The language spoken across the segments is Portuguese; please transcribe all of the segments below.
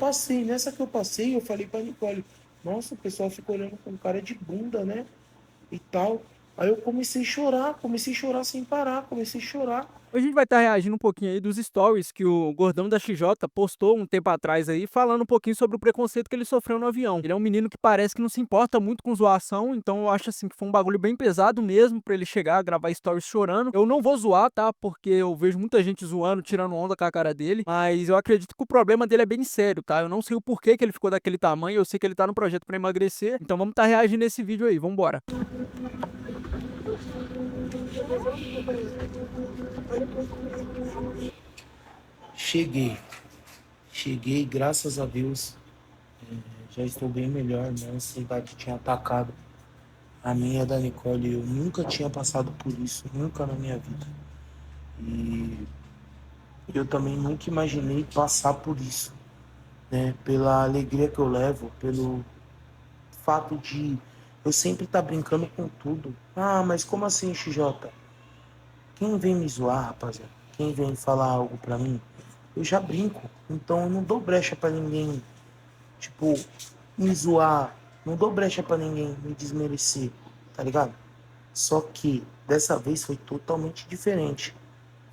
passei. Nessa que eu passei, eu falei pra Nicole, nossa, o pessoal ficou olhando com cara de bunda, né? E tal. Aí eu comecei a chorar sem parar, comecei a chorar. Hoje a gente vai estar reagindo um pouquinho aí dos stories que o Gordão da XJ postou um tempo atrás aí, falando um pouquinho sobre o preconceito que ele sofreu no avião. Ele é um menino que parece que não se importa muito com zoação, então eu acho assim que foi um bagulho bem pesado mesmo pra ele chegar a gravar stories chorando. Eu não vou zoar, tá? Porque eu vejo muita gente zoando, tirando onda com a cara dele, mas eu acredito que o problema dele é bem sério, tá? Eu não sei o porquê que ele ficou daquele tamanho, eu sei que ele tá no projeto pra emagrecer, então vamos estar reagindo nesse vídeo aí, vambora. Cheguei, cheguei, graças a Deus. Já estou bem melhor, né? A ansiedade tinha atacado a minha e a da Nicole. Eu nunca tinha passado por isso, nunca na minha vida. E eu também nunca imaginei passar por isso, né? Pela alegria que eu levo, pelo fato de eu sempre estar brincando com tudo. Ah, mas como assim, XJ? Quem vem me zoar, rapaziada? Quem vem falar algo pra mim? Eu já brinco. Então eu não dou brecha pra ninguém, tipo, me zoar. Não dou brecha pra ninguém me desmerecer, tá ligado? Só que dessa vez foi totalmente diferente.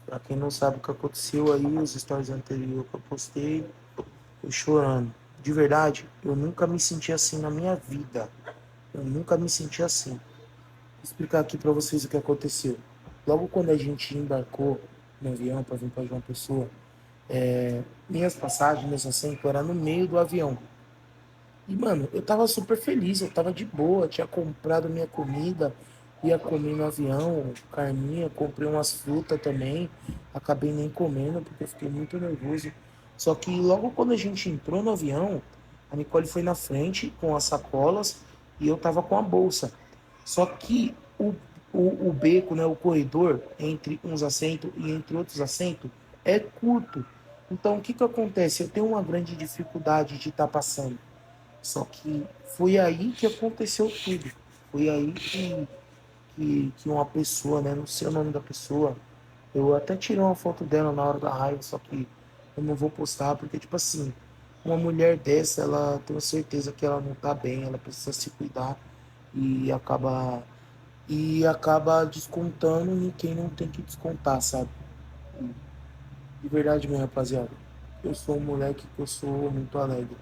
Pra quem não sabe o que aconteceu aí, os stories anteriores que eu postei, eu chorando. De verdade, eu nunca me senti assim na minha vida. Eu nunca me senti assim. Vou explicar aqui pra vocês o que aconteceu. Logo quando a gente embarcou no avião pra vir pra João Pessoa, minhas passagens, meus assentos era no meio do avião. E, mano, eu tava super feliz, eu tava de boa, tinha comprado minha comida, ia comer no avião, carninha, comprei umas frutas também, acabei nem comendo porque eu fiquei muito nervoso. Só que logo quando a gente entrou no avião, a Nicole foi na frente com as sacolas e eu tava com a bolsa. Só que o beco, né, o corredor entre uns assentos e entre outros assentos é curto. Então, o que que acontece? Eu tenho uma grande dificuldade de estar passando. Só que foi aí que aconteceu tudo. Foi aí que uma pessoa, né? Não sei o nome da pessoa. Eu até tirei uma foto dela na hora da raiva, só que eu não vou postar, porque, tipo assim, uma mulher dessa, ela tenho certeza que ela não tá bem, ela precisa se cuidar e acaba descontando em quem não tem que descontar, sabe? De verdade mesmo, rapaziada. Eu sou um moleque que eu sou muito alegre.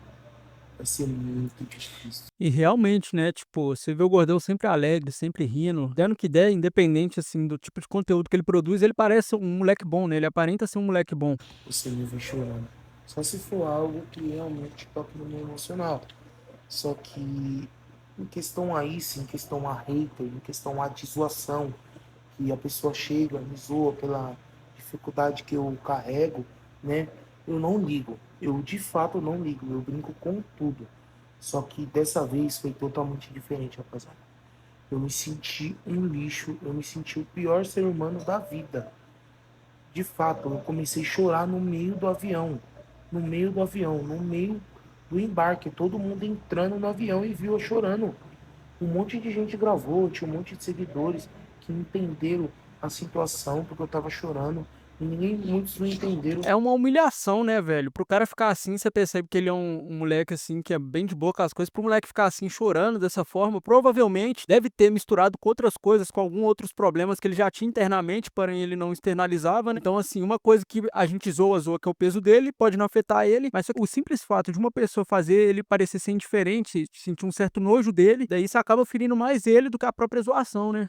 Vai ser muito difícil. E realmente, né, tipo, você vê o Gordão sempre alegre, sempre rindo, dando que der, independente, assim, do tipo de conteúdo que ele produz, ele parece um moleque bom, né, ele aparenta ser um moleque bom. Você me ver chorando. Só se for algo que realmente toque no meu emocional. Só que em questão a isso, em questão a hater, em questão a zoação, que a pessoa chega, me zoa pela dificuldade que eu carrego, né? Eu não ligo. Eu de fato não ligo. Eu brinco com tudo. Só que dessa vez foi totalmente diferente, rapaziada. Eu me senti um lixo, eu me senti o pior ser humano da vida. De fato, eu comecei a chorar no meio do avião, no meio do avião, no meio do embarque, todo mundo entrando no avião e viu eu chorando. Um monte de gente gravou, tinha um monte de seguidores que entenderam a situação porque eu tava chorando e ninguém, muitos não entenderam. É uma humilhação, né, velho? Pro cara ficar assim, você percebe que ele é um moleque, assim, que é bem de boa com as coisas. Pro moleque ficar assim, chorando dessa forma, provavelmente deve ter misturado com outras coisas, com alguns outros problemas que ele já tinha internamente, porém ele não externalizava, né? Então, assim, uma coisa que a gente zoa, que é o peso dele, pode não afetar ele, mas só que o simples fato de uma pessoa fazer ele parecer ser indiferente, sentir um certo nojo dele, daí isso acaba ferindo mais ele do que a própria zoação, né?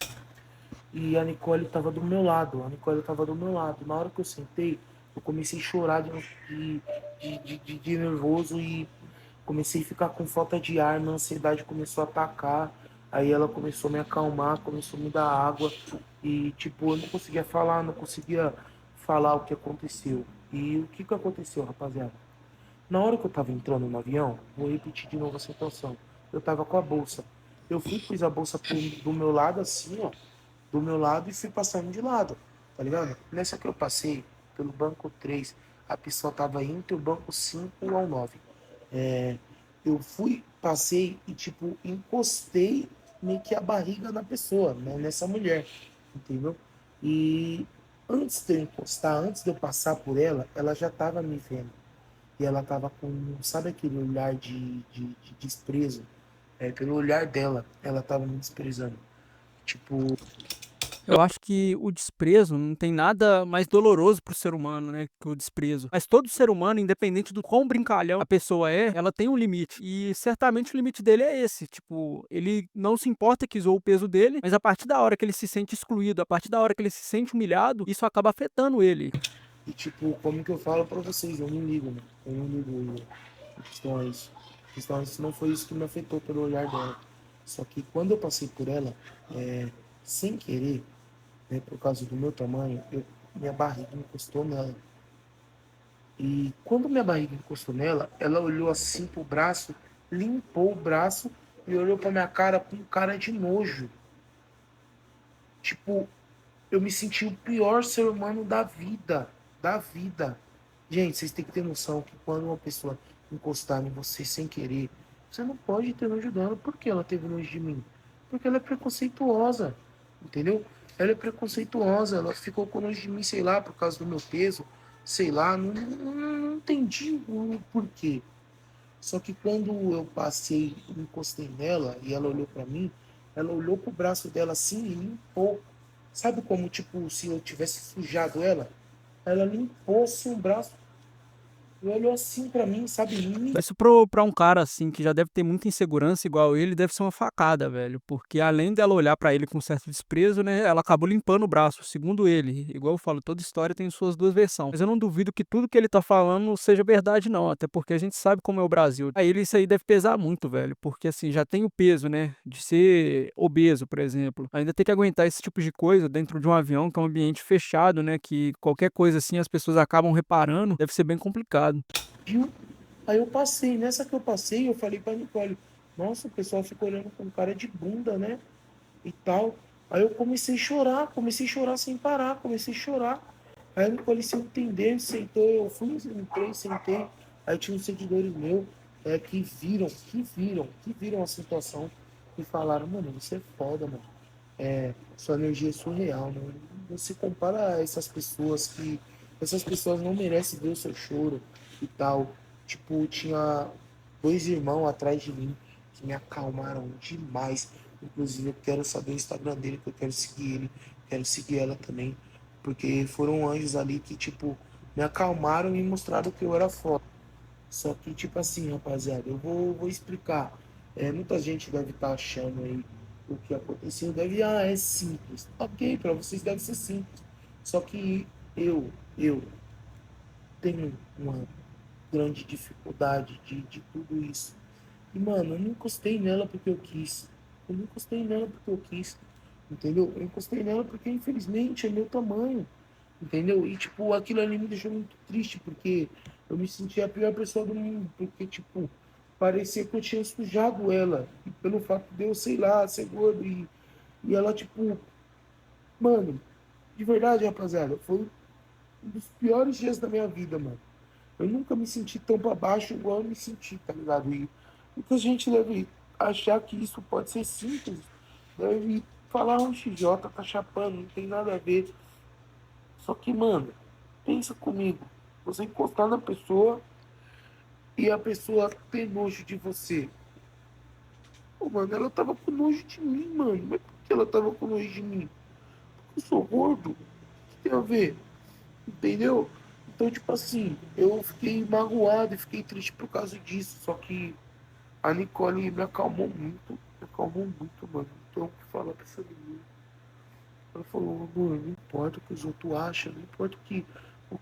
E a Nicole tava do meu lado, a Nicole tava do meu lado. Na hora que eu sentei, eu comecei a chorar de nervoso e comecei a ficar com falta de ar, minha ansiedade começou a atacar. Aí ela começou a me acalmar, começou a me dar água. E, tipo, eu não conseguia falar, não conseguia falar o que aconteceu. E o que que aconteceu, rapaziada? Na hora que eu tava entrando no avião, vou repetir de novo a situação. Eu tava com a bolsa. Eu fui, pus a bolsa do meu lado, assim, ó. Do meu lado e fui passando de lado, tá ligado? Nessa que eu passei, pelo banco 3 a pessoa tava entre o banco 5 ao 9. É, eu fui, passei e, tipo, encostei meio que a barriga na pessoa, né, nessa mulher, entendeu? E antes de eu encostar, antes de eu passar por ela, ela já tava me vendo. e ela tava com, sabe aquele olhar de desprezo? Pelo olhar dela, ela tava me desprezando. Tipo, Eu acho que o desprezo não tem nada mais doloroso pro ser humano, né, que o desprezo. Mas todo ser humano, independente do quão brincalhão a pessoa é, ela tem um limite. E certamente o limite dele é esse. Tipo, ele não se importa que zoou o peso dele, mas a partir da hora que ele se sente excluído, a partir da hora que ele se sente humilhado, isso acaba afetando ele. e tipo, como que eu falo pra vocês, eu não ligo, mano. Eu não ligo questões. Questões, não foi isso que me afetou pelo olhar dela. Só que quando eu passei por ela, sem querer, né, por causa do meu tamanho, minha barriga encostou nela. E quando minha barriga encostou nela, ela olhou assim pro braço, limpou o braço e olhou pra minha cara com cara de nojo. Tipo, eu me senti o pior ser humano da vida. Da vida. Gente, vocês têm que ter noção que quando uma pessoa encostar em você sem querer, você não pode ter nojo dela. Por que ela teve nojo de mim? Porque ela é preconceituosa. Entendeu? Ela é preconceituosa. Ela ficou com nojo de mim, sei lá, por causa do meu peso. Sei lá, não entendi o porquê. Só que quando eu passei, encostei nela e ela olhou pra mim, ela olhou pro braço dela assim e limpou. Sabe como, tipo, se eu tivesse sujado ela? Ela limpou assim o braço e olhou assim pra mim, sabe? Isso pra um cara, assim, que já deve ter muita insegurança igual ele, deve ser uma facada, velho. Porque além dela olhar pra ele com certo desprezo, né, ela acabou limpando o braço, segundo ele. Igual eu falo, toda história tem suas duas versões. Mas eu não duvido que tudo que ele tá falando seja verdade, não. Até porque a gente sabe como é o Brasil. Aí ele, isso aí deve pesar muito, velho. Porque, assim, já tem o peso, né, de ser obeso, por exemplo. Ainda tem que aguentar esse tipo de coisa dentro de um avião, que é um ambiente fechado, né, que qualquer coisa assim as pessoas acabam reparando. Deve ser bem complicado. Viu? Aí eu passei, nessa que eu passei, eu falei pra Nicole, nossa, o pessoal fica olhando com cara de bunda, né? E tal. Aí eu comecei a chorar sem parar, comecei a chorar. Aí a Nicole se entender, sentou, eu fui, entrei, sentei. Aí tinha uns seguidores meus que viram a situação e falaram, mano, você é foda, mano. Sua energia é surreal, mano. Não se compara a essas pessoas que. Essas pessoas não merecem ver o seu choro e tal. Tipo, tinha dois irmãos atrás de mim que me acalmaram demais. Inclusive, eu quero saber o Instagram dele, que eu quero seguir ele, quero seguir ela também. Porque foram anjos ali que, tipo, me acalmaram e me mostraram que eu era foda. Só que, tipo assim, rapaziada, eu vou explicar. Muita gente deve estar achando aí o que aconteceu. É simples. Ok, para vocês deve ser simples. Só que eu tenho uma grande dificuldade de tudo isso. E, mano, eu não encostei nela porque eu quis. Eu não encostei nela porque eu quis. Entendeu? Eu encostei nela porque, infelizmente, é meu tamanho. Entendeu? E, tipo, aquilo ali me deixou muito triste, porque eu me senti a pior pessoa do mundo. Porque, tipo, parecia que eu tinha sujado ela. E pelo fato de eu, sei lá, ser gordo. E ela, tipo, mano, de verdade, rapaziada, foi um dos piores dias da minha vida, mano. Eu nunca me senti tão pra baixo igual eu me senti, tá ligado? E muita gente deve achar que isso pode ser simples. Deve falar um XJ, tá chapando, não tem nada a ver. Só que, mano, pensa comigo. Você encostar na pessoa e a pessoa ter nojo de você. Pô, mano, ela tava com nojo de mim, mano. Mas por que ela tava com nojo de mim? Porque eu sou gordo. O que tem a ver? Entendeu? Então, tipo assim, eu fiquei magoado e fiquei triste por causa disso. Só que a Nicole me acalmou muito, mano. Não tem o que falar pra essa menina. Ela falou, amor, não importa o que os outros acham, não importa o que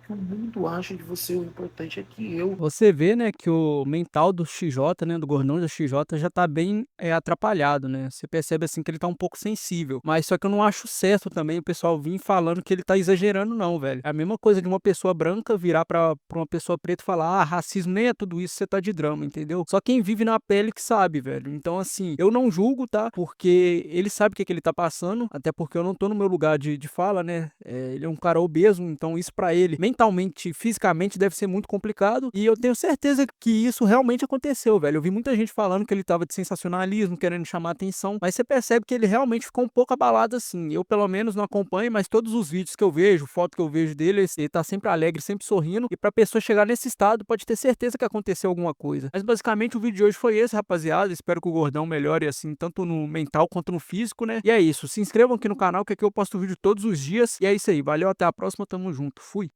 o mundo acha de você, o importante é que eu. Você vê, né, que o mental do XJ, né, do gordão da XJ já tá bem, atrapalhado, né. Você percebe, assim, que ele tá um pouco sensível. Mas só que eu não acho certo também o pessoal vir falando que ele tá exagerando não, velho. É a mesma coisa de uma pessoa branca virar pra uma pessoa preta e falar: "Ah, racismo nem é tudo isso, você tá de drama", entendeu. Só quem vive na pele que sabe, velho. Então, assim, eu não julgo, tá, porque ele sabe o que que ele tá passando, até porque eu não tô no meu lugar de fala, né. Ele é um cara obeso, então isso pra ele mentalmente, fisicamente deve ser muito complicado, e eu tenho certeza que isso realmente aconteceu, velho. Eu vi muita gente falando que ele estava de sensacionalismo, querendo chamar atenção, mas você percebe que ele realmente ficou um pouco abalado assim. Eu, pelo menos, não acompanho, mas todos os vídeos que eu vejo, foto que eu vejo dele, ele tá sempre alegre, sempre sorrindo, e pra pessoa chegar nesse estado, pode ter certeza que aconteceu alguma coisa. Mas basicamente o vídeo de hoje foi esse, rapaziada. Espero que o Gordão melhore assim, tanto no mental quanto no físico, né? E é isso. Se inscrevam aqui no canal, que aqui eu posto vídeo todos os dias. E é isso aí. Valeu, até a próxima. Tamo junto. Fui.